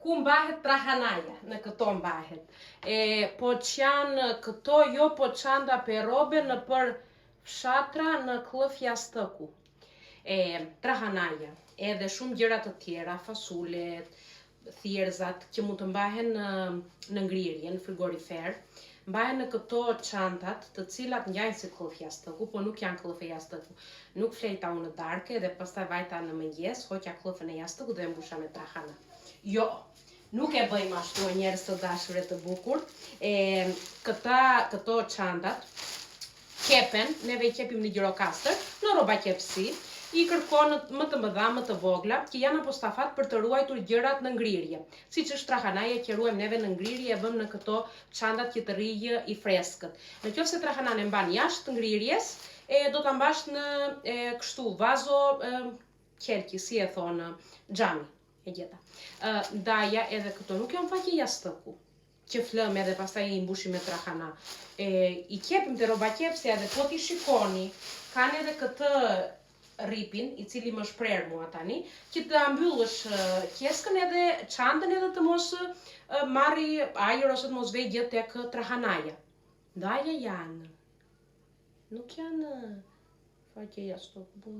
ku mbahet trahanaja, në këto mbahet. Po që janë këto jo, po çanta për robe në për fshatra në klëf jastëku. Trahanaja, edhe shumë gjëra të tjera, fasulet, thjerëzat që mund të mbahen në ngrirje, në frigorifer, mbahen në këto çantat, të cilat ngjajnë si klëf jastëku, po nuk janë klëf e jastëku. Nuk flejta unë në darke dhe pastaj vajta në mëngjes, hoqja klëfën e jastëku dhe mbusha me trahana. Jo, nuk e bëjmë ashtu e njerëz të dashurit të bukur. Këto çantat kepen, neve i qepim në gjirokastër, në rroba qepsi, i kërkon më të mëdha, më të vogla, që janë apostafat për të ruajtur gjërat në ngrirje. Siç është trahanaja që ruajmë neve në ngrirje, e vëmë në këto çantat që të rrijë i freskët. Nëse trahanan e mban jashtë ngrirjes, do ta mbash në kështu vazo qelki, si e thonë, xhami, e gjeta. Ndaja edhe këto nuk janë faqe jastëku, që flëm edhe pastaj i mbushim me trahana. I qepim te rroba qepsja dhe po ti shikoni, kanë edhe këtë rripin, i cili më shprer mua tani, që të mbyllësh qeskën edhe çantën edhe të mos marri ajër ose të mos vej gjë tek trahanaja. Ndaja janë. Nuk janë faqe jastëku.